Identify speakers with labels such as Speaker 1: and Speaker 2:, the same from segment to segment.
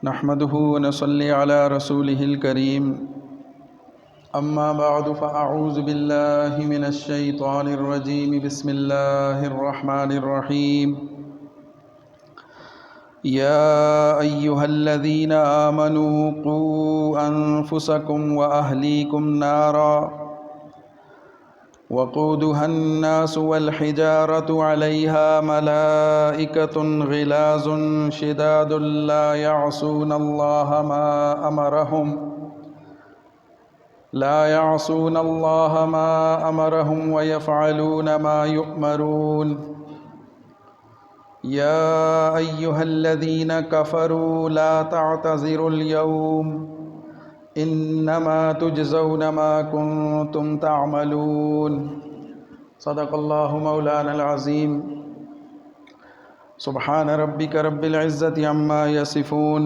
Speaker 1: نحمده ونصلي على رسوله الكريم أما بعد فأعوذ بالله من الشيطان الرجيم بسم الله الرحمن الرحيم يا أيها الذين آمنوا قوا أنفسكم وأهليكم نارا وقودها الناس والحجارة عليها ملائكة غلاظ شداد لا يعصون الله ما أمرهم ويفعلون ما يؤمرون يا أيها الذين كفروا لا تعتذروا اليوم إنما تجزون ما كنتم تعملون صدق الله مولانا العظيم سبحان ربك رب العزة عما يصفون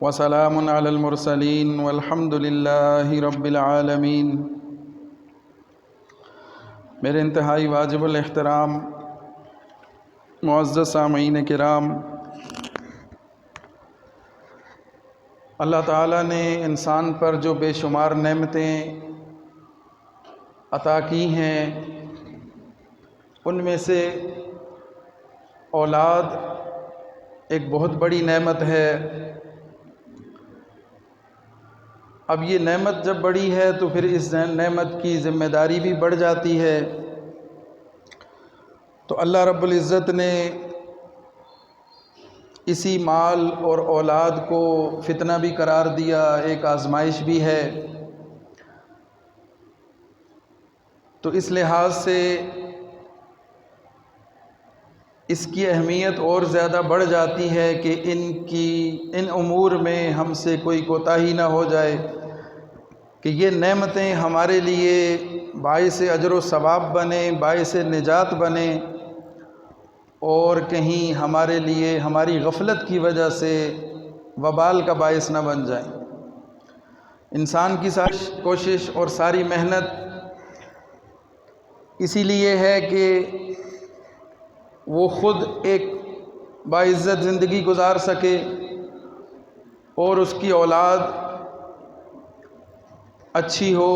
Speaker 1: وسلام على المرسلين والحمد لله رب العالمين۔ میرے انتہائی واجب الاحترام معزز سامعین کرام، اللہ تعالیٰ نے انسان پر جو بے شمار نعمتیں عطا کی ہیں، ان میں سے اولاد ایک بہت بڑی نعمت ہے۔ اب یہ نعمت جب بڑی ہے تو پھر اس نعمت کی ذمہ داری بھی بڑھ جاتی ہے۔ تو اللہ رب العزت نے اسی مال اور اولاد کو فتنہ بھی قرار دیا، ایک آزمائش بھی ہے۔ تو اس لحاظ سے اس کی اہمیت اور زیادہ بڑھ جاتی ہے کہ ان امور میں ہم سے کوئی کوتاہی نہ ہو جائے، کہ یہ نعمتیں ہمارے لیے باعث اجر و ثواب بنیں، باعث نجات بنیں، اور کہیں ہمارے لیے ہماری غفلت کی وجہ سے وبال کا باعث نہ بن جائیں۔ انسان کی ساری کوشش اور ساری محنت اسی لیے ہے کہ وہ خود ایک باعزت زندگی گزار سکے اور اس کی اولاد اچھی ہو،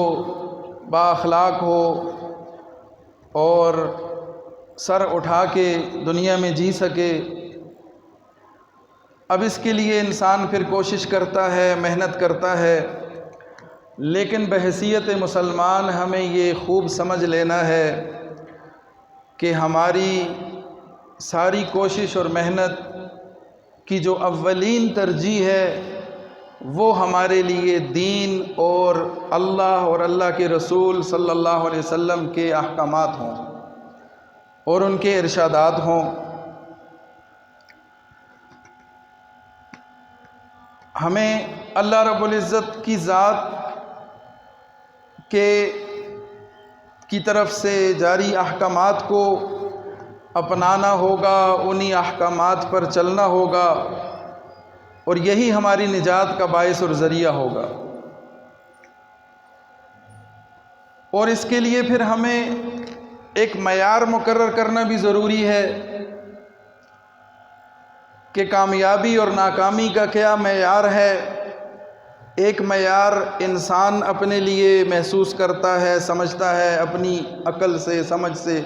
Speaker 1: با اخلاق ہو اور سر اٹھا کے دنیا میں جی سکے۔ اب اس کے لیے انسان پھر کوشش کرتا ہے، محنت کرتا ہے، لیکن بحیثیت مسلمان ہمیں یہ خوب سمجھ لینا ہے کہ ہماری ساری کوشش اور محنت کی جو اولین ترجیح ہے وہ ہمارے لیے دین اور اللہ کے رسول صلی اللہ علیہ وسلم کے احکامات ہوں اور ان کے ارشادات ہوں۔ ہمیں اللہ رب العزت کی ذات کی طرف سے جاری احکامات کو اپنانا ہوگا، انہی احکامات پر چلنا ہوگا، اور یہی ہماری نجات کا باعث اور ذریعہ ہوگا۔ اور اس کے لیے پھر ہمیں ایک معیار مقرر کرنا بھی ضروری ہے کہ کامیابی اور ناکامی کا کیا معیار ہے۔ ایک معیار انسان اپنے لیے محسوس کرتا ہے، سمجھتا ہے اپنی عقل سے، سمجھ سے،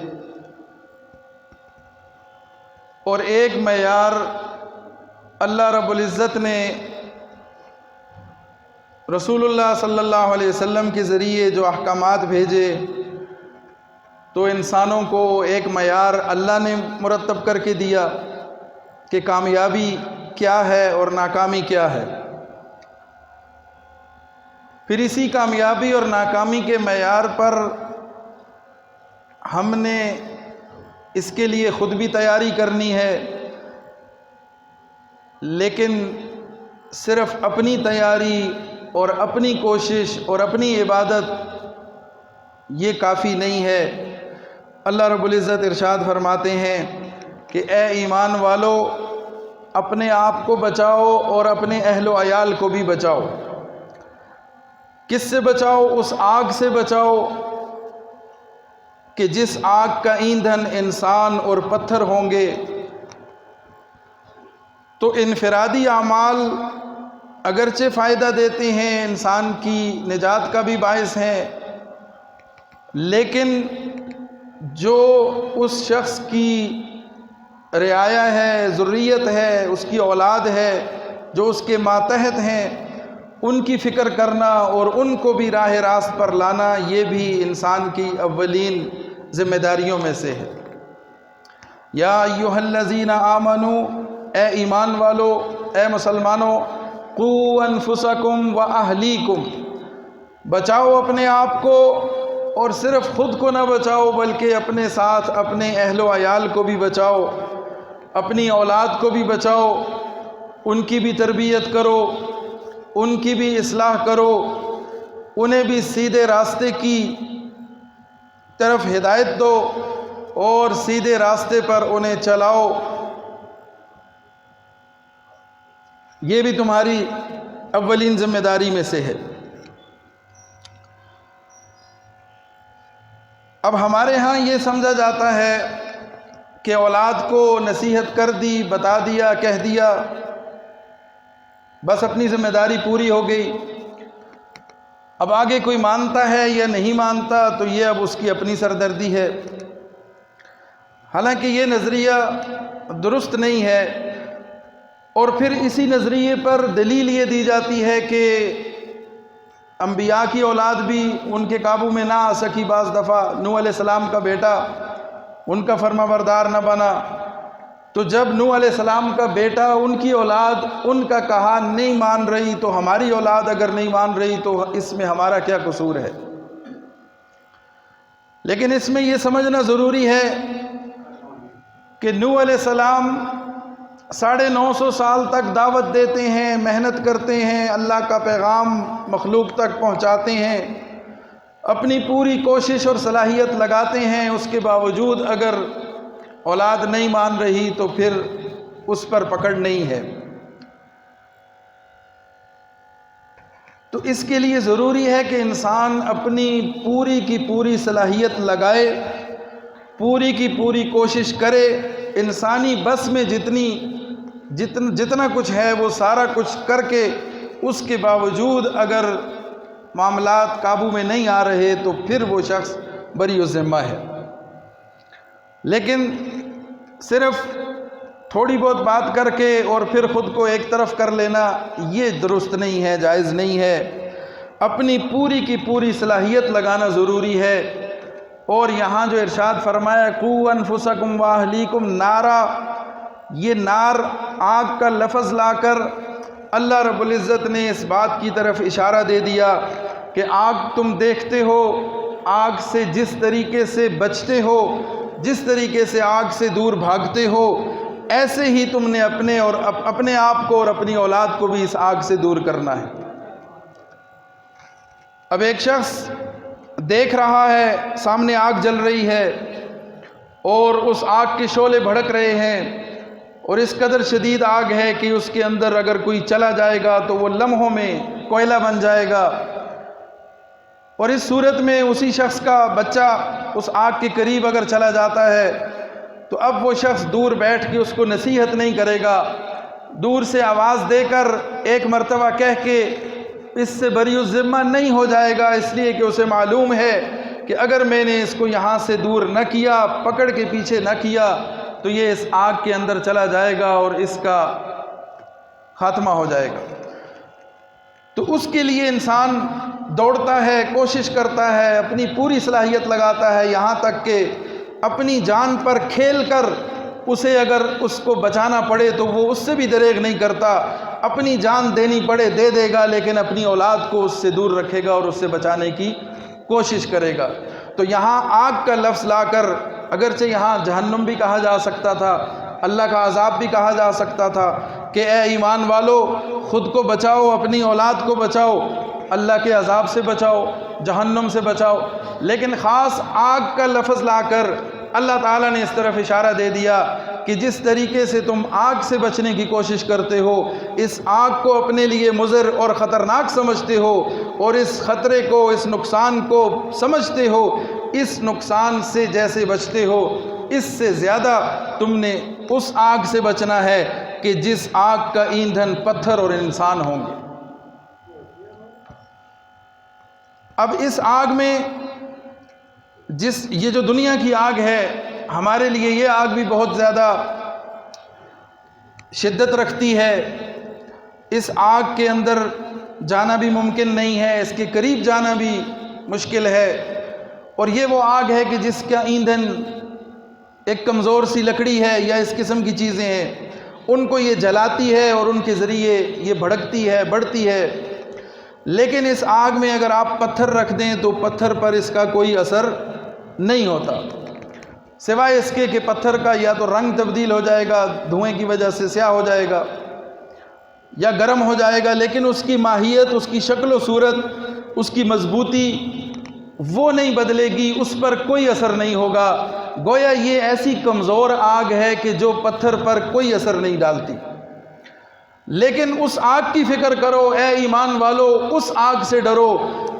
Speaker 1: اور ایک معیار اللہ رب العزت نے رسول اللہ صلی اللہ علیہ وسلم کے ذریعے جو احکامات بھیجے، تو انسانوں کو ایک معیار اللہ نے مرتب کر کے دیا کہ کامیابی کیا ہے اور ناکامی کیا ہے۔ پھر اسی کامیابی اور ناکامی کے معیار پر ہم نے اس کے لیے خود بھی تیاری کرنی ہے، لیکن صرف اپنی تیاری اور اپنی کوشش اور اپنی عبادت یہ کافی نہیں ہے۔ اللہ رب العزت ارشاد فرماتے ہیں کہ اے ایمان والو، اپنے آپ کو بچاؤ اور اپنے اہل و عیال کو بھی بچاؤ۔ کس سے بچاؤ؟ اس آگ سے بچاؤ کہ جس آگ کا ایندھن انسان اور پتھر ہوں گے۔ تو انفرادی اعمال اگرچہ فائدہ دیتے ہیں، انسان کی نجات کا بھی باعث ہیں، لیکن جو اس شخص کی رعایا ہے، ذریت ہے، اس کی اولاد ہے، جو اس کے ماتحت ہیں، ان کی فکر کرنا اور ان کو بھی راہ راست پر لانا، یہ بھی انسان کی اولین ذمہ داریوں میں سے ہے۔ یا ایھا الذین آمنوا، اے ایمان والو، اے مسلمانوں، قوا انفسکم واہلیکم، بچاؤ اپنے آپ کو، اور صرف خود کو نہ بچاؤ بلکہ اپنے ساتھ اپنے اہل و عیال کو بھی بچاؤ، اپنی اولاد کو بھی بچاؤ، ان کی بھی تربیت کرو، ان کی بھی اصلاح کرو، انہیں بھی سیدھے راستے کی طرف ہدایت دو اور سیدھے راستے پر انہیں چلاؤ۔ یہ بھی تمہاری اولین ذمہ داری میں سے ہے۔ اب ہمارے ہاں یہ سمجھا جاتا ہے کہ اولاد کو نصیحت کر دی، بتا دیا، کہہ دیا، بس اپنی ذمہ داری پوری ہو گئی۔ اب آگے کوئی مانتا ہے یا نہیں مانتا تو یہ اب اس کی اپنی سردردی ہے۔ حالانکہ یہ نظریہ درست نہیں ہے، اور پھر اسی نظریے پر دلیل یہ دی جاتی ہے کہ انبیاء کی اولاد بھی ان کے قابو میں نہ آ سکی، بعض دفعہ نوح علیہ السلام کا بیٹا ان کا فرما بردار نہ بنا، تو جب نوح علیہ السلام کا بیٹا، ان کی اولاد ان کا کہا نہیں مان رہی، تو ہماری اولاد اگر نہیں مان رہی تو اس میں ہمارا کیا قصور ہے؟ لیکن اس میں یہ سمجھنا ضروری ہے کہ نوح علیہ السلام 950 سال تک دعوت دیتے ہیں، محنت کرتے ہیں، اللہ کا پیغام مخلوق تک پہنچاتے ہیں، اپنی پوری کوشش اور صلاحیت لگاتے ہیں، اس کے باوجود اگر اولاد نہیں مان رہی تو پھر اس پر پکڑ نہیں ہے۔ تو اس کے لیے ضروری ہے کہ انسان اپنی پوری کی پوری صلاحیت لگائے، پوری کی پوری کوشش کرے، انسانی بس میں جتنا کچھ ہے وہ سارا کچھ کر کے، اس کے باوجود اگر معاملات قابو میں نہیں آ رہے تو پھر وہ شخص بری الذمہ ہے۔ لیکن صرف تھوڑی بہت بات کر کے اور پھر خود کو ایک طرف کر لینا، یہ درست نہیں ہے، جائز نہیں ہے۔ اپنی پوری کی پوری صلاحیت لگانا ضروری ہے۔ اور یہاں جو ارشاد فرمایا قوا انفسکم واہلیکم، نارا، یہ نار آگ کا لفظ لا کر اللہ رب العزت نے اس بات کی طرف اشارہ دے دیا کہ آگ تم دیکھتے ہو، آگ سے جس طریقے سے بچتے ہو، جس طریقے سے آگ سے دور بھاگتے ہو، ایسے ہی تم نے اپنے آپ کو اور اپنی اولاد کو بھی اس آگ سے دور کرنا ہے۔ اب ایک شخص دیکھ رہا ہے سامنے آگ جل رہی ہے اور اس آگ کے شعلے بھڑک رہے ہیں، اور اس قدر شدید آگ ہے کہ اس کے اندر اگر کوئی چلا جائے گا تو وہ لمحوں میں کوئلہ بن جائے گا، اور اس صورت میں اسی شخص کا بچہ اس آگ کے قریب اگر چلا جاتا ہے تو اب وہ شخص دور بیٹھ کے اس کو نصیحت نہیں کرے گا، دور سے آواز دے کر ایک مرتبہ کہہ کے اس سے بری الذمہ نہیں ہو جائے گا، اس لیے کہ اسے معلوم ہے کہ اگر میں نے اس کو یہاں سے دور نہ کیا، پکڑ کے پیچھے نہ کیا، تو یہ اس آگ کے اندر چلا جائے گا اور اس کا خاتمہ ہو جائے گا۔ تو اس کے لیے انسان دوڑتا ہے، کوشش کرتا ہے، اپنی پوری صلاحیت لگاتا ہے، یہاں تک کہ اپنی جان پر کھیل کر اسے اگر اس کو بچانا پڑے تو وہ اس سے بھی دریغ نہیں کرتا، اپنی جان دینی پڑے دے دے گا، لیکن اپنی اولاد کو اس سے دور رکھے گا اور اس سے بچانے کی کوشش کرے گا۔ تو یہاں آگ کا لفظ لا کر، اگرچہ یہاں جہنم بھی کہا جا سکتا تھا، اللہ کا عذاب بھی کہا جا سکتا تھا کہ اے ایمان والو، خود کو بچاؤ، اپنی اولاد کو بچاؤ، اللہ کے عذاب سے بچاؤ، جہنم سے بچاؤ، لیکن خاص آگ کا لفظ لا کر اللہ تعالیٰ نے اس طرف اشارہ دے دیا کہ جس طریقے سے تم آگ سے بچنے کی کوشش کرتے ہو، اس آگ کو اپنے لیے مضر اور خطرناک سمجھتے ہو، اور اس خطرے کو، اس نقصان کو سمجھتے ہو، اس نقصان سے جیسے بچتے ہو، اس سے زیادہ تم نے اس آگ سے بچنا ہے کہ جس آگ کا ایندھن پتھر اور انسان ہوں گے۔ اب اس آگ میں یہ جو دنیا کی آگ ہے، ہمارے لیے یہ آگ بھی بہت زیادہ شدت رکھتی ہے۔ اس آگ کے اندر جانا بھی ممکن نہیں ہے، اس کے قریب جانا بھی مشکل ہے، اور یہ وہ آگ ہے کہ جس کا ایندھن ایک کمزور سی لکڑی ہے یا اس قسم کی چیزیں ہیں، ان کو یہ جلاتی ہے اور ان کے ذریعے یہ بھڑکتی ہے، بڑھتی ہے۔ لیکن اس آگ میں اگر آپ پتھر رکھ دیں تو پتھر پر اس کا کوئی اثر نہیں ہوتا، سوائے اس کے کہ پتھر کا یا تو رنگ تبدیل ہو جائے گا، دھوئیں کی وجہ سے سیاہ ہو جائے گا یا گرم ہو جائے گا، لیکن اس کی ماہیت، اس کی شکل و صورت، اس کی مضبوطی وہ نہیں بدلے گی، اس پر کوئی اثر نہیں ہوگا۔ گویا یہ ایسی کمزور آگ ہے کہ جو پتھر پر کوئی اثر نہیں ڈالتی۔ لیکن اس آگ کی فکر کرو اے ایمان والو، اس آگ سے ڈرو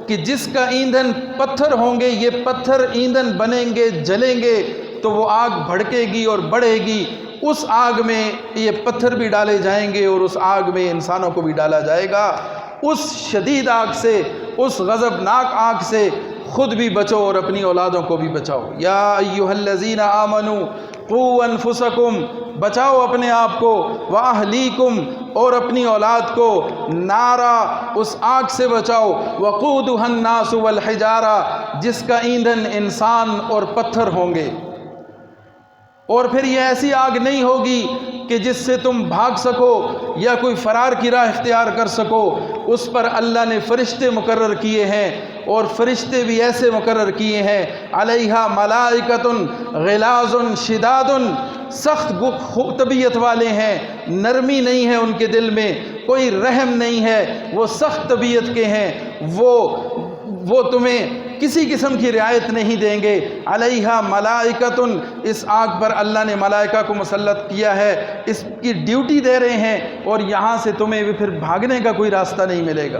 Speaker 1: کہ جس کا ایندھن پتھر ہوں گے، یہ پتھر ایندھن بنیں گے، جلیں گے تو وہ آگ بھڑکے گی اور بڑھے گی۔ اس آگ میں یہ پتھر بھی ڈالے جائیں گے اور اس آگ میں انسانوں کو بھی ڈالا جائے گا۔ اس شدید آگ سے، اس غضبناک آگ سے خود بھی بچو اور اپنی اولادوں کو بھی بچاؤ۔ یا ایھا الذین آمنوا قوا انفسکم، بچاؤ اپنے آپ کو، واہلیکم، اور اپنی اولاد کو، نارا، اس آگ سے بچاؤ، وقودھا الناس والحجارہ، جس کا ایندھن انسان اور پتھر ہوں گے۔ اور پھر یہ ایسی آگ نہیں ہوگی کہ جس سے تم بھاگ سکو یا کوئی فرار کی راہ اختیار کر سکو، اس پر اللہ نے فرشتے مقرر کیے ہیں، اور فرشتے بھی ایسے مقرر کیے ہیں، علیہا ملائکۃ غلاظ شداد، سخت طبیعت والے ہیں، نرمی نہیں ہے ان کے دل میں، کوئی رحم نہیں ہے، وہ سخت طبیعت کے ہیں، وہ تمہیں کسی قسم کی رعایت نہیں دیں گے۔ علیہا ملائکۃ، اس آگ پر اللہ نے ملائکہ کو مسلط کیا ہے، اس کی ڈیوٹی دے رہے ہیں، اور یہاں سے تمہیں بھی پھر بھاگنے کا کوئی راستہ نہیں ملے گا۔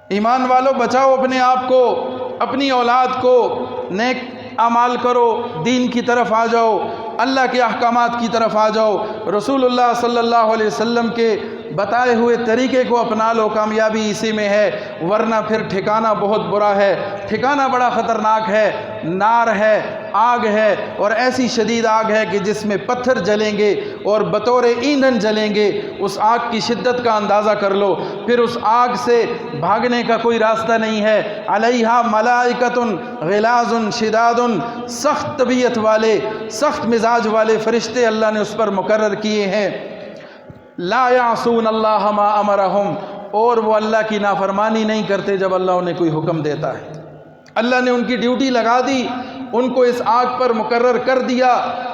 Speaker 1: ایمان والو، بچاؤ اپنے آپ کو، اپنی اولاد کو، نیک اعمال کرو، دین کی طرف آ جاؤ، اللہ کے احکامات کی طرف آ جاؤ، رسول اللہ صلی اللہ علیہ وسلم کے بتائے ہوئے طریقے کو اپنا لو، کامیابی اسی میں ہے، ورنہ پھر ٹھکانہ بہت برا ہے، ٹھکانہ بڑا خطرناک ہے، نار ہے، آگ ہے، اور ایسی شدید آگ ہے کہ جس میں پتھر جلیں گے اور بطور ایندھن جلیں گے۔ اس آگ کی شدت کا اندازہ کر لو، پھر اس آگ سے بھاگنے کا کوئی راستہ نہیں ہے۔ علیہا ملائکۃ غلاظ شداد، سخت طبیعت والے، سخت مزاج والے فرشتے اللہ نے اس پر مقرر کیے ہیں۔ لا یعصون اللہ ما امرہم، اور وہ اللہ کی نافرمانی نہیں کرتے جب اللہ انہیں کوئی حکم دیتا ہے۔ اللہ نے ان کی ڈیوٹی لگا دی، ان کو اس آگ پر مقرر کر دیا،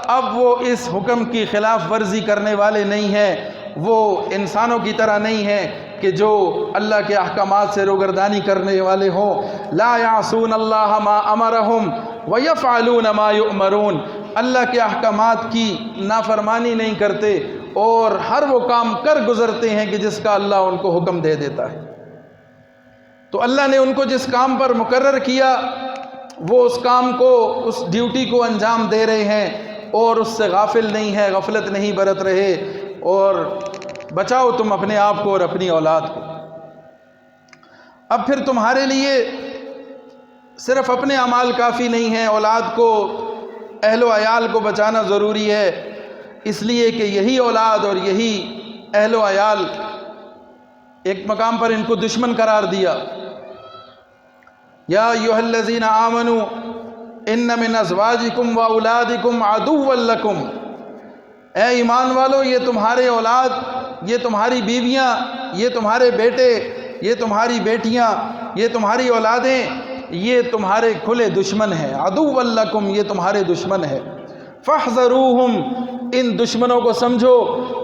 Speaker 1: اب وہ اس حکم کی خلاف ورزی کرنے والے نہیں ہیں، وہ انسانوں کی طرح نہیں ہیں کہ جو اللہ کے احکامات سے روگردانی کرنے والے ہوں۔ لا یعصون اللہ ما امرہم ویفعلون ما یؤمرون، اللہ کے احکامات کی نافرمانی نہیں کرتے اور ہر وہ کام کر گزرتے ہیں کہ جس کا اللہ ان کو حکم دے دیتا ہے۔ تو اللہ نے ان کو جس کام پر مقرر کیا، وہ اس کام کو، اس ڈیوٹی کو انجام دے رہے ہیں، اور اس سے غافل نہیں ہے، غفلت نہیں برت رہے، اور بچاؤ تم اپنے آپ کو اور اپنی اولاد کو۔ اب پھر تمہارے لیے صرف اپنے اعمال کافی نہیں ہیں، اولاد کو، اہل و عیال کو بچانا ضروری ہے، اس لیے کہ یہی اولاد اور یہی اہل و عیال ایک مقام پر ان کو دشمن قرار دیا۔ یا ایھا الذین آمنوا ان من ازواجکم واولادکم عدوا لکم، اے ایمان والو، یہ تمہارے اولاد، یہ تمہاری بیویاں، یہ تمہارے بیٹے، یہ تمہاری بیٹیاں، یہ تمہاری اولادیں، یہ تمہارے کھلے دشمن ہیں۔ عدوا لکم، یہ تمہارے دشمن ہیں۔ فاحذروہم، ان دشمنوں کو سمجھو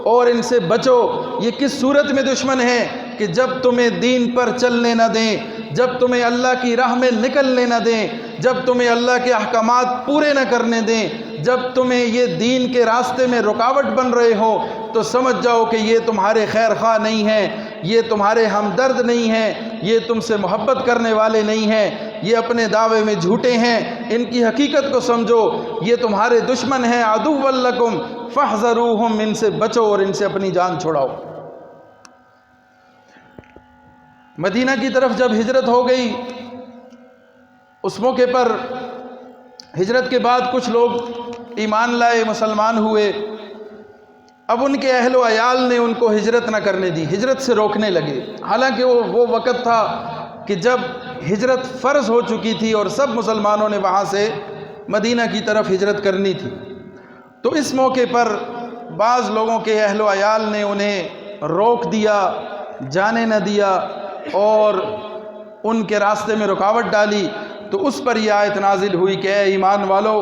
Speaker 1: اور ان سے بچو۔ یہ کس صورت میں دشمن ہیں؟ کہ جب تمہیں دین پر چلنے نہ دیں، جب تمہیں اللہ کی راہ میں نکلنے نہ دیں، جب تمہیں اللہ کے احکامات پورے نہ کرنے دیں، جب تمہیں یہ دین کے راستے میں رکاوٹ بن رہے ہو، تو سمجھ جاؤ کہ یہ تمہارے خیر خواہ نہیں ہیں، یہ تمہارے ہمدرد نہیں ہیں، یہ تم سے محبت کرنے والے نہیں ہیں، یہ اپنے دعوے میں جھوٹے ہیں، ان کی حقیقت کو سمجھو، یہ تمہارے دشمن ہیں۔ عدوا لکم فاحذروہم، ان سے بچو اور ان سے اپنی جان چھڑاؤ۔ مدینہ کی طرف جب ہجرت ہو گئی، اس موقع پر ہجرت کے بعد کچھ لوگ ایمان لائے، مسلمان ہوئے۔ اب ان کے اہل و عیال نے ان کو ہجرت نہ کرنے دی، ہجرت سے روکنے لگے، حالانکہ وہ وقت تھا کہ جب ہجرت فرض ہو چکی تھی اور سب مسلمانوں نے وہاں سے مدینہ کی طرف ہجرت کرنی تھی۔ تو اس موقع پر بعض لوگوں کے اہل و عیال نے انہیں روک دیا، جانے نہ دیا اور ان کے راستے میں رکاوٹ ڈالی۔ تو اس پر یہ آیت نازل ہوئی کہ اے ایمان والو،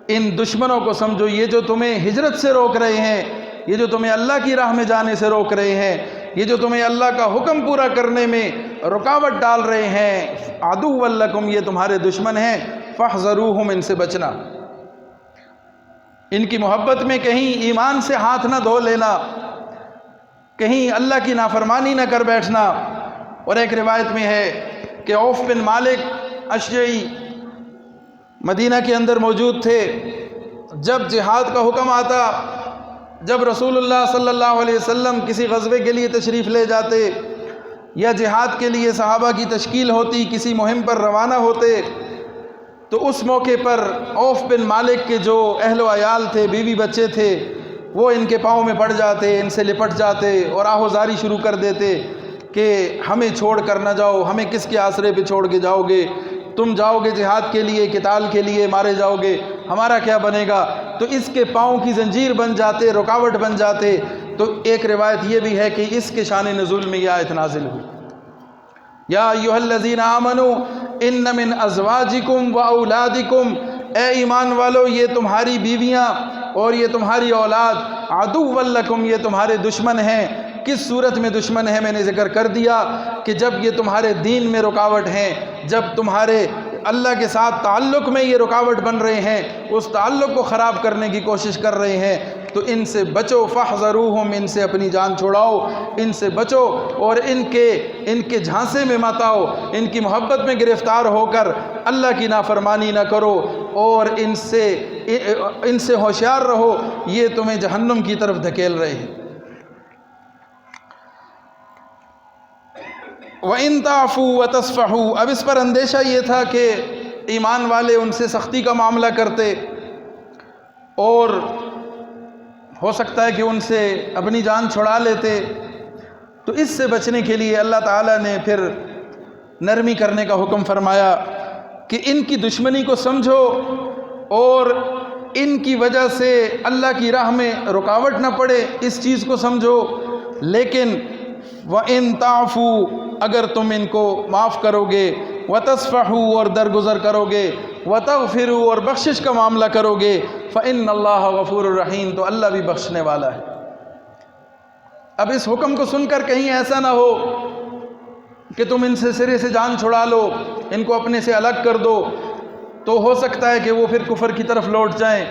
Speaker 1: ان دشمنوں کو سمجھو، یہ جو تمہیں ہجرت سے روک رہے ہیں، یہ جو تمہیں اللہ کی راہ میں جانے سے روک رہے ہیں، یہ جو تمہیں اللہ کا حکم پورا کرنے میں رکاوٹ ڈال رہے ہیں، عدو لکم، یہ تمہارے دشمن ہیں، فاحذروہم، ان سے بچنا۔ ان کی محبت میں کہیں ایمان سے ہاتھ نہ دھو لینا، کہیں اللہ کی نافرمانی نہ کر بیٹھنا۔ اور ایک روایت میں ہے کہ عوف بن مالک اشجعی مدینہ کے اندر موجود تھے۔ جب جہاد کا حکم آتا، جب رسول اللہ صلی اللہ علیہ وسلم کسی غزوے کے لیے تشریف لے جاتے یا جہاد کے لیے صحابہ کی تشکیل ہوتی، کسی مہم پر روانہ ہوتے، تو اس موقع پر عوف بن مالک کے جو اہل و عیال تھے، بیوی بچے تھے، وہ ان کے پاؤں میں پڑ جاتے، ان سے لپٹ جاتے اور آہوزاری شروع کر دیتے کہ ہمیں چھوڑ کر نہ جاؤ، ہمیں کس کے آسرے پہ چھوڑ کے جاؤ گے؟ تم جاؤ گے جہاد کے لیے، قتال کے لیے، مارے جاؤ گے، ہمارا کیا بنے گا؟ تو اس کے پاؤں کی زنجیر بن جاتے، رکاوٹ بن جاتے۔ تو ایک روایت یہ بھی ہے کہ اس کے شان نزول میں یہ آیت نازل ہوئی، یا ایھا الذین آمنوا ان من ازواجکم و اولادکم، اے ایمان والو، یہ تمہاری بیویاں اور یہ تمہاری اولاد، عدو لکم، یہ تمہارے دشمن ہیں۔ کس صورت میں دشمن ہے میں نے ذکر کر دیا کہ جب یہ تمہارے دین میں رکاوٹ ہیں، جب تمہارے اللہ کے ساتھ تعلق میں یہ رکاوٹ بن رہے ہیں، اس تعلق کو خراب کرنے کی کوشش کر رہے ہیں، تو ان سے بچو، فاحذروہم، ان سے اپنی جان چھڑاؤ، ان سے بچو اور ان کے جھانسے میں مت آؤ، ان کی محبت میں گرفتار ہو کر اللہ کی نافرمانی نہ کرو اور ان سے ہوشیار رہو، یہ تمہیں جہنم کی طرف دھکیل رہے ہیں۔ وَإِن تَعْفُوا وَتَصْفَحُوا، اب اس پر اندیشہ یہ تھا کہ ایمان والے ان سے سختی کا معاملہ کرتے اور ہو سکتا ہے کہ ان سے اپنی جان چھڑا لیتے، تو اس سے بچنے کے لیے اللہ تعالیٰ نے پھر نرمی کرنے کا حکم فرمایا کہ ان کی دشمنی کو سمجھو اور ان کی وجہ سے اللہ کی راہ میں رکاوٹ نہ پڑے، اس چیز کو سمجھو، لیکن وَإِن تَعْفُوا، اگر تم ان کو معاف کرو گے، وَتَصْفَحُوا، اور درگزر کرو گے، وَتَغْفِرُوا، اور بخشش کا معاملہ کرو گے، فَإِنَّ اللَّهَ غَفُورٌ رَحِيمٌ، تو اللہ بھی بخشنے والا ہے۔ اب اس حکم کو سن کر کہیں ایسا نہ ہو کہ تم ان سے سرے سے جان چھڑا لو، ان کو اپنے سے الگ کر دو، تو ہو سکتا ہے کہ وہ پھر کفر کی طرف لوٹ جائیں،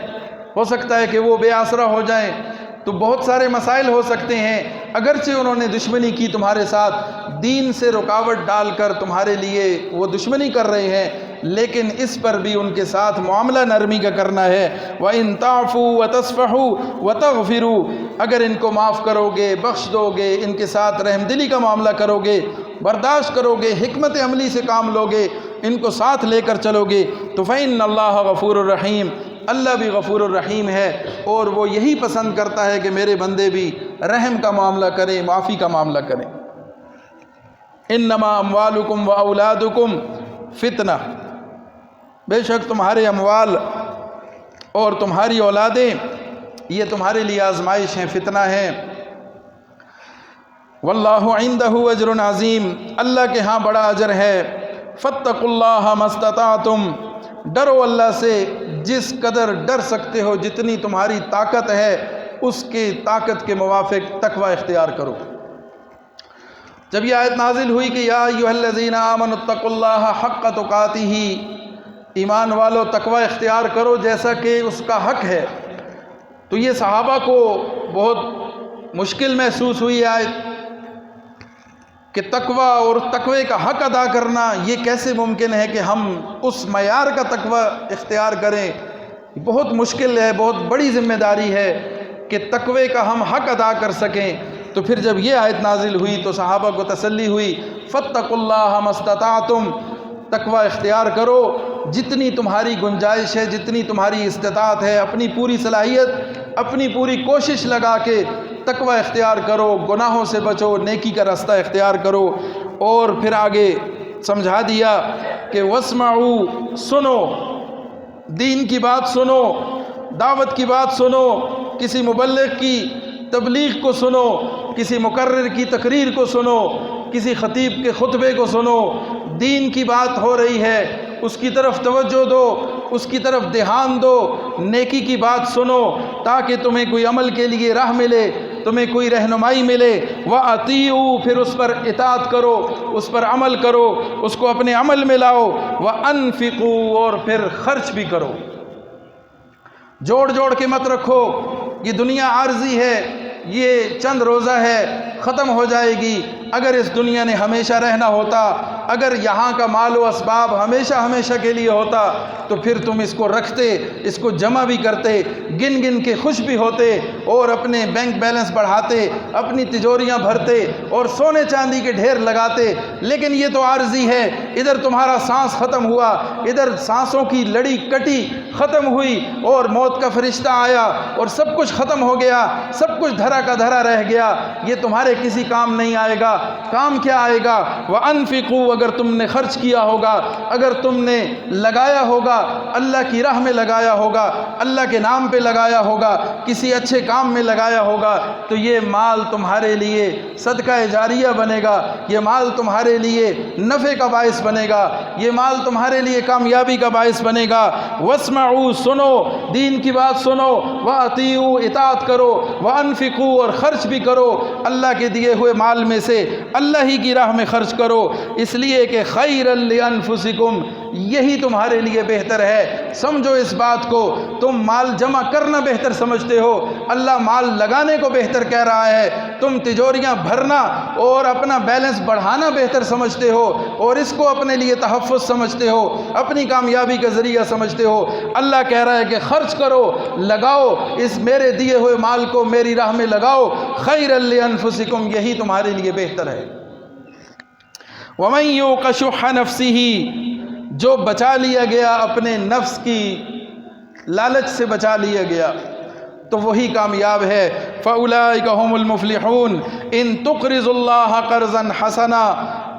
Speaker 1: ہو سکتا ہے کہ وہ بے آسرا ہو جائیں، تو بہت سارے مسائل ہو سکتے ہیں۔ اگرچہ انہوں نے دشمنی کی تمہارے ساتھ، دین سے رکاوٹ ڈال کر تمہارے لیے وہ دشمنی کر رہے ہیں، لیکن اس پر بھی ان کے ساتھ معاملہ نرمی کا کرنا ہے۔ وَإِن تَعْفُوا وَتَصْفَحُوا وَتَغْفِرُوا، اگر ان کو معاف کرو گے، بخش دو گے، ان کے ساتھ رحم دلی کا معاملہ کرو گے، برداشت کرو گے، حکمت عملی سے کام لو گے، ان کو ساتھ لے کر چلو گے، تو فَإِنَّ اللَّهَ غَفُورٌ رَحِيمٌ، اللہ بھی غفور الرحیم ہے، اور وہ یہی پسند کرتا ہے کہ میرے بندے بھی رحم کا معاملہ کریں، معافی کا معاملہ کریں۔ انما اموالکم و اولادکم فتنہ، بے شک تمہارے اموال اور تمہاری اولادیں یہ تمہارے لیے آزمائش ہیں، فتنہ ہیں۔ واللہ عندہ اجر عظیم، اللہ کے ہاں بڑا اجر ہے۔ فاتقوا اللہ ما استطعتم، ڈرو اللہ سے جس قدر ڈر سکتے ہو، جتنی تمہاری طاقت ہے اس کی طاقت کے موافق تقوی اختیار کرو۔ جب یہ آیت نازل ہوئی کہ یا ایھا الذین آمنوا اتقوا اللہ حق تقاتہ، ایمان والو تقوی اختیار کرو جیسا کہ اس کا حق ہے، تو یہ صحابہ کو بہت مشکل محسوس ہوئی آیت کہ تقوی اور تقوی کا حق ادا کرنا یہ کیسے ممکن ہے کہ ہم اس معیار کا تقوی اختیار کریں بہت مشکل ہے، بہت بڑی ذمہ داری ہے کہ تقوی کا ہم حق ادا کر سکیں۔ تو پھر جب یہ آیت نازل ہوئی تو صحابہ کو تسلی ہوئی، فاتقوا اللہ ما استطعتم، تقوی اختیار کرو جتنی تمہاری گنجائش ہے، جتنی تمہاری استطاعت ہے، اپنی پوری صلاحیت، اپنی پوری کوشش لگا کے تقوی اختیار کرو، گناہوں سے بچو، نیکی کا راستہ اختیار کرو۔ اور پھر آگے سمجھا دیا کہ واسمعوا، سنو، دین کی بات سنو، دعوت کی بات سنو، کسی مبلغ کی تبلیغ کو سنو، کسی مقرر کی تقریر کو سنو، کسی خطیب کے خطبے کو سنو، دین کی بات ہو رہی ہے اس کی طرف توجہ دو، اس کی طرف دھیان دو، نیکی کی بات سنو تاکہ تمہیں کوئی عمل کے لیے راہ ملے، تمہیں کوئی رہنمائی ملے۔ وَأَطِيعُوا، پھر اس پر اطاعت کرو، اس پر عمل کرو، اس کو اپنے عمل میں لاؤ۔ وَأَنفِقُوا، اور پھر خرچ بھی کرو، جوڑ جوڑ کے مت رکھو، یہ دنیا عارضی ہے، یہ چند روزہ ہے، ختم ہو جائے گی۔ اگر اس دنیا نے ہمیشہ رہنا ہوتا، اگر یہاں کا مال و اسباب ہمیشہ کے لیے ہوتا تو پھر تم اس کو رکھتے، اس کو جمع بھی کرتے، گن گن کے خوش بھی ہوتے، اور اپنے بینک بیلنس بڑھاتے، اپنی تجوریاں بھرتے اور سونے چاندی کے ڈھیر لگاتے۔ لیکن یہ تو عارضی ہے، ادھر تمہارا سانس ختم ہوا، ادھر سانسوں کی لڑی کٹی، ختم ہوئی، اور موت کا فرشتہ آیا اور سب کچھ ختم ہو گیا، سب کچھ دھرا کا دھرا رہ گیا۔ یہ تمہارے کسی کام نہیں آئے گا۔ کام کیا آئے گا؟ وَأَنفِقُوا، اگر تم نے خرچ کیا ہوگا، اگر تم نے لگایا ہوگا، اللہ کی راہ میں لگایا ہوگا، اللہ کے نام پہ لگایا ہوگا، کسی اچھے کام میں لگایا ہوگا، تو یہ مال تمہارے لیے صدقہ جاریہ بنے گا، یہ مال تمہارے لیے نفع کا باعث بنے گا، یہ مال تمہارے لیے کامیابی کا باعث بنے گا۔ وَاسْمَعُوا، سنو، دین کی بات سنو، وَأَطِيعُوا، اطاعت کرو، وَأَنفِقُوا، اور خرچ بھی کرو، اللہ کے دیے ہوئے مال میں سے اللہ ہی کی راہ میں خرچ کرو، اس لیے کہ خیرا لانفسکم، یہی تمہارے لیے بہتر ہے۔ سمجھو اس بات کو، تم مال جمع کرنا بہتر سمجھتے ہو، اللہ مال لگانے کو بہتر کہہ رہا ہے۔ تم تجوریاں بھرنا اور اپنا بیلنس بڑھانا بہتر سمجھتے ہو، اور اس کو اپنے لیے تحفظ سمجھتے ہو، اپنی کامیابی کا ذریعہ سمجھتے ہو۔ اللہ کہہ رہا ہے کہ خرچ کرو، لگاؤ، اس میرے دیے ہوئے مال کو میری راہ میں لگاؤ، خیرا لانفسکم، یہی تمہارے لیے بہتر ہے۔ وَمَن یُوقَ شُحَّ نَفْسِهِ، جو بچا لیا گیا اپنے نفس کی لالچ سے، بچا لیا گیا تو وہی کامیاب ہے۔ فَأُولَئِكَ هُمُ الْمُفْلِحُونَ إِن تُقْرِضُوا اللَّهَ قَرْضًا حَسَنًا،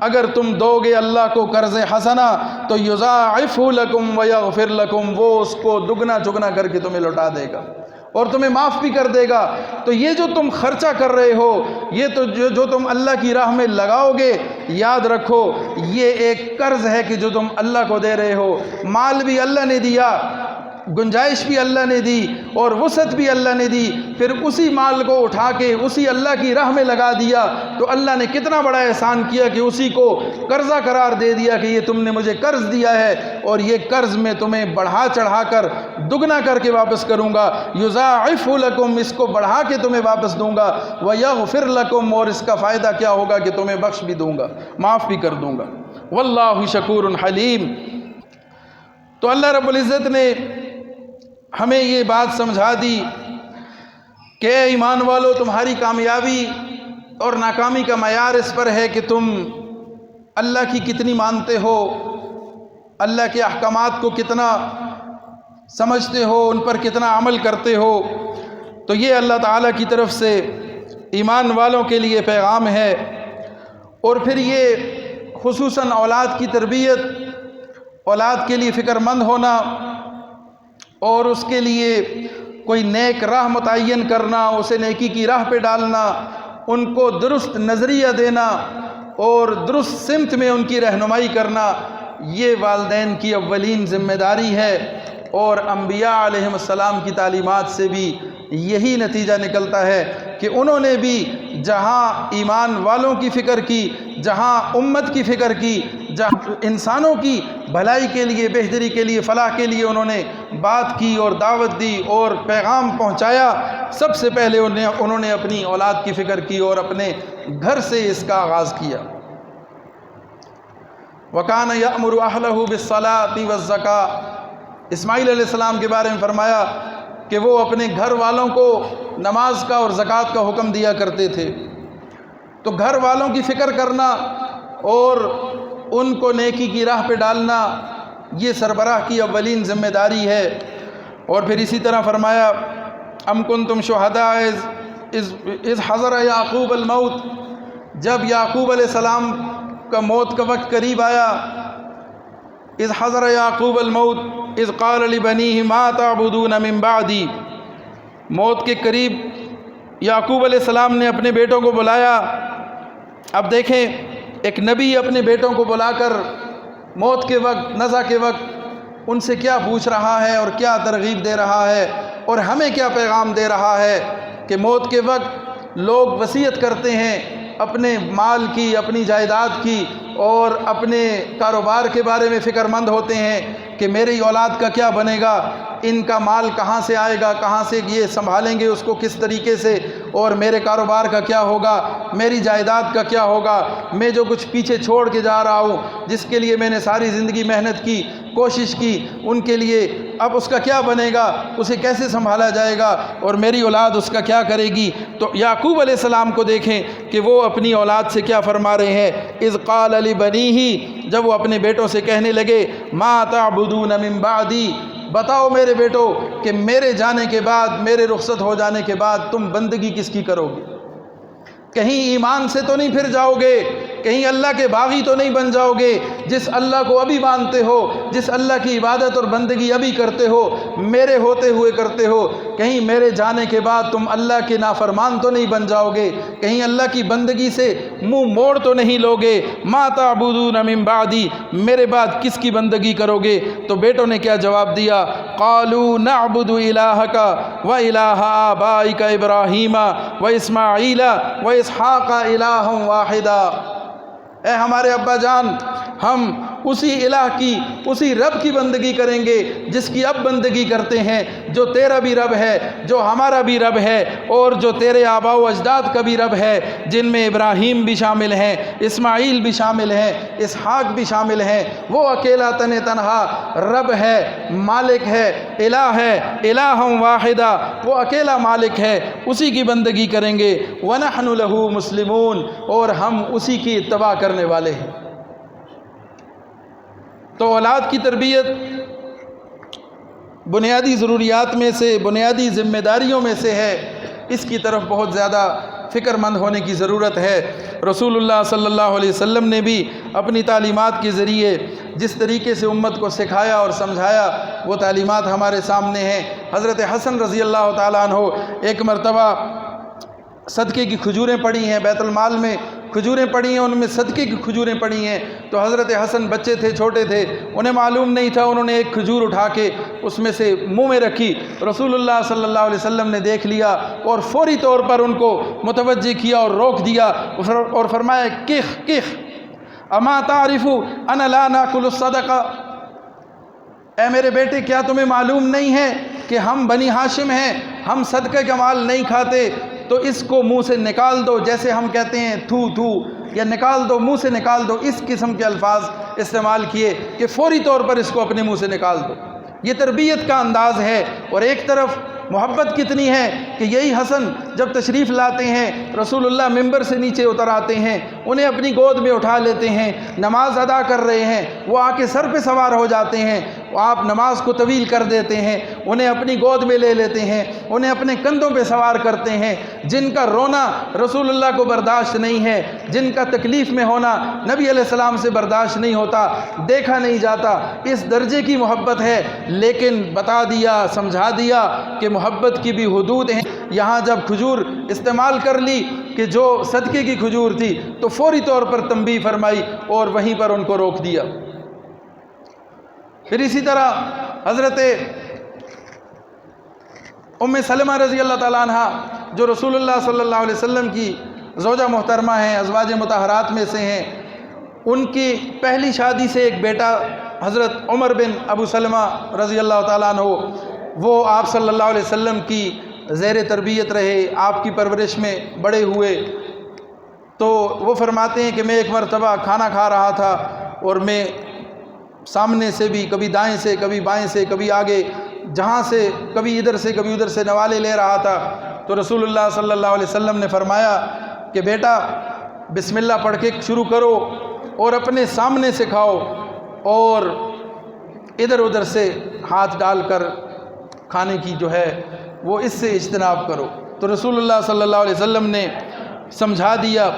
Speaker 1: اگر تم دو گے اللہ کو قرض حسنہ تو یضاعفہ لکم ویغفر لکم، وہ اس کو دگنا چگنا کر کے تمہیں لوٹا دے گا اور تمہیں معاف بھی کر دے گا۔ تو یہ جو تم خرچہ کر رہے ہو، یہ تو جو تم اللہ کی راہ میں لگاؤ گے، یاد رکھو یہ ایک قرض ہے کہ جو تم اللہ کو دے رہے ہو۔ مال بھی اللہ نے دیا، گنجائش بھی اللہ نے دی، اور وسعت بھی اللہ نے دی، پھر اسی مال کو اٹھا کے اسی اللہ کی راہ میں لگا دیا تو اللہ نے کتنا بڑا احسان کیا کہ اسی کو قرضہ قرار دے دیا کہ یہ تم نے مجھے قرض دیا ہے اور یہ قرض میں تمہیں بڑھا چڑھا کر دگنا کر کے واپس کروں گا۔ یضاعف لکم، اس کو بڑھا کے تمہیں واپس دوں گا، ویغفر لکم، اور اس کا فائدہ کیا ہوگا کہ تمہیں بخش بھی دوں گا، معاف بھی کر دوں گا۔ واللہ شکور حلیم۔ تو اللہ رب العزت نے ہمیں یہ بات سمجھا دی کہ اے ایمان والو، تمہاری کامیابی اور ناکامی کا معیار اس پر ہے کہ تم اللہ کی کتنی مانتے ہو، اللہ کے احکامات کو کتنا سمجھتے ہو، ان پر کتنا عمل کرتے ہو۔ تو یہ اللہ تعالیٰ کی طرف سے ایمان والوں کے لیے پیغام ہے۔ اور پھر یہ خصوصاً اولاد کی تربیت، اولاد کے لیے فکر مند ہونا اور اس کے لیے کوئی نیک راہ متعین کرنا، اسے نیکی کی راہ پہ ڈالنا، ان کو درست نظریہ دینا اور درست سمت میں ان کی رہنمائی کرنا، یہ والدین کی اولین ذمہ داری ہے۔ اور انبیاء علیہم السلام کی تعلیمات سے بھی یہی نتیجہ نکلتا ہے کہ انہوں نے بھی جہاں ایمان والوں کی فکر کی، جہاں امت کی فکر کی، جہاں انسانوں کی بھلائی کے لیے، بہتری کے لیے، فلاح کے لیے انہوں نے بات کی اور دعوت دی اور پیغام پہنچایا، سب سے پہلے انہوں نے اپنی اولاد کی فکر کی اور اپنے گھر سے اس کا آغاز کیا۔ وَكَانَ يَأْمُرُ أَهْلَهُ بِالصَّلَاةِ وَالزَّكَاةِ، اسماعیل علیہ السلام کے بارے میں فرمایا کہ وہ اپنے گھر والوں کو نماز کا اور زکوٰۃ کا حکم دیا کرتے تھے۔ تو گھر والوں کی فکر کرنا اور ان کو نیکی کی راہ پہ ڈالنا یہ سربراہ کی اولین ذمہ داری ہے۔ اور پھر اسی طرح فرمایا ام کنتم شہداء اذ حضر یعقوب الموت، جب یعقوب علیہ السلام کا موت کا وقت قریب آیا، اذ حضر یعقوب الموت اذ قال لبنیہ ما تعبدون من بعدی، موت کے قریب یعقوب علیہ السلام نے اپنے بیٹوں کو بلایا۔ اب دیکھیں ایک نبی اپنے بیٹوں کو بلا کر موت کے وقت، نزع کے وقت ان سے کیا پوچھ رہا ہے اور کیا ترغیب دے رہا ہے، اور ہمیں کیا پیغام دے رہا ہے کہ موت کے وقت لوگ وصیت کرتے ہیں اپنے مال کی، اپنی جائیداد کی اور اپنے کاروبار کے بارے میں فکر مند ہوتے ہیں کہ میری اولاد کا کیا بنے گا، ان کا مال کہاں سے آئے گا، کہاں سے یہ سنبھالیں گے اس کو کس طریقے سے، اور میرے کاروبار کا کیا ہوگا، میری جائیداد کا کیا ہوگا، میں جو کچھ پیچھے چھوڑ کے جا رہا ہوں، جس کے لیے میں نے ساری زندگی محنت کی، کوشش کی، ان کے لیے اب اس کا کیا بنے گا، اسے کیسے سنبھالا جائے گا، اور میری اولاد اس کا کیا کرے گی۔ تو یعقوب علیہ السلام کو دیکھیں کہ وہ اپنی اولاد سے کیا فرما رہے ہیں، اذ قال لبنیہ، جب وہ اپنے بیٹوں سے کہنے لگے ما تعبدون من بعدی، بتاؤ میرے بیٹو کہ میرے جانے کے بعد، میرے رخصت ہو جانے کے بعد تم بندگی کس کی کرو گے؟ کہیں ایمان سے تو نہیں پھر جاؤ گے، کہیں اللہ کے باغی تو نہیں بن جاؤ گے، جس اللہ کو ابھی مانتے ہو، جس اللہ کی عبادت اور بندگی ابھی کرتے ہو، میرے ہوتے ہوئے کرتے ہو، کہیں میرے جانے کے بعد تم اللہ کے نافرمان تو نہیں بن جاؤ گے، کہیں اللہ کی بندگی سے منہ موڑ تو نہیں لوگے، ما تعبدون من بعدی، میرے بعد کس کی بندگی کرو گے؟ تو بیٹوں نے کیا جواب دیا، قالوا نعبد الہک و الہ آبائک ابراہیم و اسماعیل و اسحاق الہ واحدا، اے ہمارے ابا جان، ہم اسی الہ کی، اسی رب کی بندگی کریں گے جس کی اب بندگی کرتے ہیں، جو تیرا بھی رب ہے، جو ہمارا بھی رب ہے، اور جو تیرے آباء و اجداد کا بھی رب ہے، جن میں ابراہیم بھی شامل ہیں، اسماعیل بھی شامل ہیں، اسحاق بھی شامل ہیں۔ وہ اکیلا تنہا رب ہے، مالک ہے، الہ ہے، الہ واحدہ، وہ اکیلا مالک ہے، اسی کی بندگی کریں گے، وَنَحْنُ لَهُ مُسْلِمُونَ، اور ہم اسی کی اتباع کرنے والے ہیں۔ تو اولاد کی تربیت بنیادی ضروریات میں سے، بنیادی ذمہ داریوں میں سے ہے، اس کی طرف بہت زیادہ فکر مند ہونے کی ضرورت ہے۔ رسول اللہ صلی اللہ علیہ وسلم نے بھی اپنی تعلیمات کے ذریعے جس طریقے سے امت کو سکھایا اور سمجھایا، وہ تعلیمات ہمارے سامنے ہیں۔ حضرت حسن رضی اللہ تعالیٰ عنہ ایک مرتبہ صدقے کی کھجوریں پڑی ہیں، بیت المال میں کھجوریں پڑی ہیں، ان میں صدقے کی کھجوریں پڑی ہیں، تو حضرت حسن بچے تھے، چھوٹے تھے، انہیں معلوم نہیں تھا، انہوں نے ایک کھجور اٹھا کے اس میں سے منہ میں رکھی، رسول اللہ صلی اللہ علیہ وسلم نے دیکھ لیا اور فوری طور پر ان کو متوجہ کیا اور روک دیا اور فرمایا کخ کخ اما تعرف انا لا ناکل الصدقہ، اے میرے بیٹے کیا تمہیں معلوم نہیں ہے کہ ہم بنی ہاشم ہیں، ہم صدقے کا مال نہیں کھاتے، تو اس کو منہ سے نکال دو، جیسے ہم کہتے ہیں تھو تھو، یا نکال دو، منہ سے نکال دو، اس قسم کے الفاظ استعمال کیے کہ فوری طور پر اس کو اپنے منہ سے نکال دو۔ یہ تربیت کا انداز ہے۔ اور ایک طرف محبت کتنی ہے کہ یہی حسن جب تشریف لاتے ہیں، رسول اللہ ممبر سے نیچے اتر آتے ہیں، انہیں اپنی گود میں اٹھا لیتے ہیں، نماز ادا کر رہے ہیں، وہ آ کے سر پہ سوار ہو جاتے ہیں، آپ نماز کو طویل کر دیتے ہیں، انہیں اپنی گود میں لے لیتے ہیں، انہیں اپنے کندھوں پہ سوار کرتے ہیں، جن کا رونا رسول اللہ کو برداشت نہیں ہے، جن کا تکلیف میں ہونا نبی علیہ السلام سے برداشت نہیں ہوتا، دیکھا نہیں جاتا، اس درجے کی محبت ہے۔ لیکن بتا دیا، سمجھا دیا کہ محبت کی بھی حدود ہیں۔ یہاں جب کھجور استعمال کر لی کہ جو صدقے کی کھجور تھی، تو فوری طور پر تنبیہ فرمائی اور وہیں پر ان کو روک دیا۔ پھر اسی طرح حضرت ام سلمہ رضی اللہ تعالیٰ عنہ، جو رسول اللہ صلی اللہ علیہ وسلم کی زوجہ محترمہ ہیں، ازواج مطہرات میں سے ہیں، ان کی پہلی شادی سے ایک بیٹا حضرت عمر بن ابو سلمہ رضی اللہ تعالیٰ عنہ، وہ آپ صلی اللہ علیہ وسلم کی زیر تربیت رہے، آپ کی پرورش میں بڑے ہوئے۔ تو وہ فرماتے ہیں کہ میں ایک مرتبہ کھانا کھا رہا تھا اور میں سامنے سے بھی، کبھی دائیں سے، کبھی بائیں سے، کبھی آگے، جہاں سے، کبھی ادھر سے کبھی ادھر سے نوالے لے رہا تھا۔ تو رسول اللہ صلی اللہ علیہ وسلم نے فرمایا کہ بیٹا بسم اللہ پڑھ کے شروع کرو اور اپنے سامنے سے کھاؤ اور ادھر ادھر سے ہاتھ ڈال کر کھانے کی جو ہے وہ اس سے اجتناب کرو۔ تو رسول اللہ صلی اللہ علیہ وسلم نے سمجھا دیا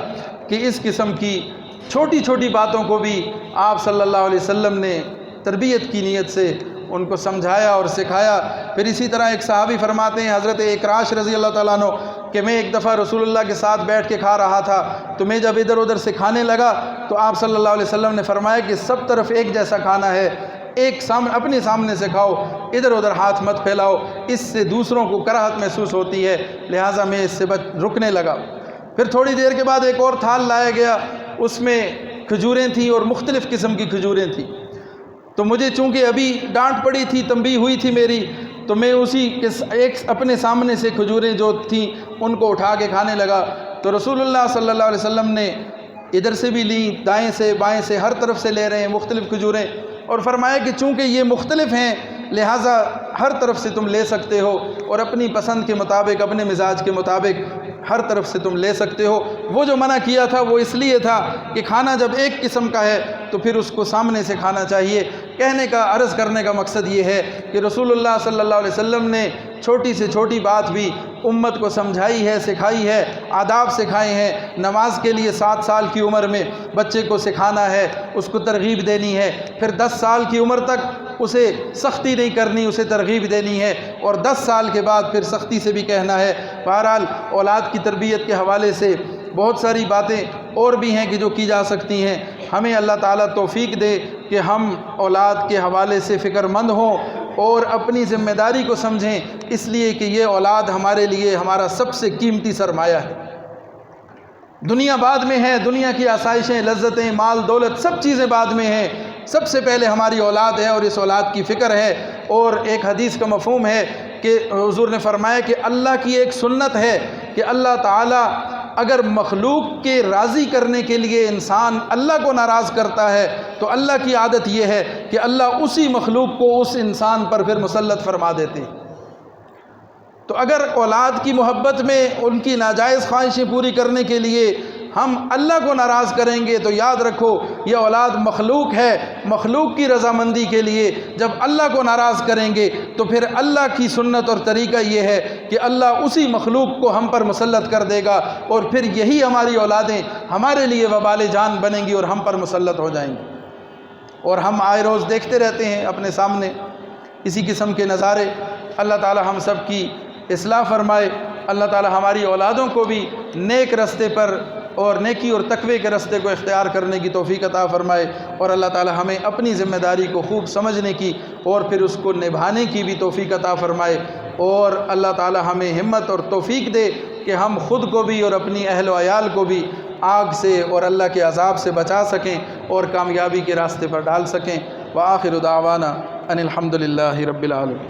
Speaker 1: کہ اس قسم کی چھوٹی چھوٹی باتوں کو بھی آپ صلی اللہ علیہ وسلم نے تربیت کی نیت سے ان کو سمجھایا اور سکھایا۔ پھر اسی طرح ایک صحابی فرماتے ہیں حضرت اکراش رضی اللہ تعالیٰ عنہ کہ میں ایک دفعہ رسول اللہ کے ساتھ بیٹھ کے کھا رہا تھا، تو میں جب ادھر ادھر سے کھانے لگا تو آپ صلی اللہ علیہ وسلم نے فرمایا کہ سب طرف ایک جیسا کھانا ہے، اپنے سامنے سے کھاؤ، ادھر ادھر ہاتھ مت پھیلاؤ، اس سے دوسروں کو کراہت محسوس ہوتی ہے، لہٰذا میں اس سے رکنے لگا۔ پھر تھوڑی دیر کے بعد ایک اور تھال لایا گیا، اس میں کھجوریں تھیں اور مختلف قسم کی کھجوریں تھیں۔ تو مجھے چونکہ ابھی ڈانٹ پڑی تھی، تنبیہ ہوئی تھی میری، تو میں اسی اپنے سامنے سے کھجوریں جو تھیں ان کو اٹھا کے کھانے لگا۔ تو رسول اللہ صلی اللہ علیہ وسلم نے ادھر سے بھی لیں، دائیں سے بائیں سے ہر طرف سے لے رہے ہیں مختلف کھجوریں، اور فرمایا کہ چونکہ یہ مختلف ہیں لہٰذا ہر طرف سے تم لے سکتے ہو اور اپنی پسند کے مطابق، اپنے مزاج کے مطابق ہر طرف سے تم لے سکتے ہو۔ وہ جو منع کیا تھا وہ اس لیے تھا کہ کھانا جب ایک قسم کا ہے تو پھر اس کو سامنے سے کھانا چاہیے۔ کہنے کا، عرض کرنے کا مقصد یہ ہے کہ رسول اللہ صلی اللہ علیہ وسلم نے چھوٹی سے چھوٹی بات بھی امت کو سمجھائی ہے، سکھائی ہے، آداب سکھائے ہیں۔ نماز کے لیے 7 سال کی عمر میں بچے کو سکھانا ہے، اس کو ترغیب دینی ہے، پھر 10 سال کی عمر تک اسے سختی نہیں کرنی، اسے ترغیب دینی ہے، اور 10 سال کے بعد پھر سختی سے بھی کہنا ہے۔ بہرحال اولاد کی تربیت کے حوالے سے بہت ساری باتیں اور بھی ہیں کہ جو کی جا سکتی ہیں۔ ہمیں اللہ تعالیٰ توفیق دے کہ ہم اولاد کے حوالے سے فکر مند ہوں اور اپنی ذمہ داری کو سمجھیں، اس لیے کہ یہ اولاد ہمارے لیے ہمارا سب سے قیمتی سرمایہ ہے۔ دنیا بعد میں ہے، دنیا کی آسائشیں، لذتیں، مال دولت سب چیزیں بعد میں ہیں، سب سے پہلے ہماری اولاد ہے اور اس اولاد کی فکر ہے۔ اور ایک حدیث کا مفہوم ہے کہ حضور نے فرمایا کہ اللہ کی ایک سنت ہے کہ اللہ تعالیٰ اگر مخلوق کے راضی کرنے کے لیے انسان اللہ کو ناراض کرتا ہے تو اللہ کی عادت یہ ہے کہ اللہ اسی مخلوق کو اس انسان پر پھر مسلط فرما دیتے۔ تو اگر اولاد کی محبت میں ان کی ناجائز خواہشیں پوری کرنے کے لیے ہم اللہ کو ناراض کریں گے تو یاد رکھو یہ اولاد مخلوق ہے، مخلوق کی رضامندی کے لیے جب اللہ کو ناراض کریں گے تو پھر اللہ کی سنت اور طریقہ یہ ہے کہ اللہ اسی مخلوق کو ہم پر مسلط کر دے گا، اور پھر یہی ہماری اولادیں ہمارے لیے وبال جان بنیں گی اور ہم پر مسلط ہو جائیں گی۔ اور ہم آئے روز دیکھتے رہتے ہیں اپنے سامنے اسی قسم کے نظارے۔ اللہ تعالی ہم سب کی اصلاح فرمائے، اللہ تعالی ہماری اولادوں کو بھی نیک رستے پر اور نیکی اور تقوی کے رستے کو اختیار کرنے کی توفیق عطا فرمائے، اور اللہ تعالی ہمیں اپنی ذمہ داری کو خوب سمجھنے کی اور پھر اس کو نبھانے کی بھی توفیق عطا فرمائے، اور اللہ تعالی ہمیں ہمت اور توفیق دے کہ ہم خود کو بھی اور اپنی اہل و عیال کو بھی آگ سے اور اللہ کے عذاب سے بچا سکیں اور کامیابی کے راستے پر ڈال سکیں۔ وآخر دعوانا ان الحمد للہ رب العالمین۔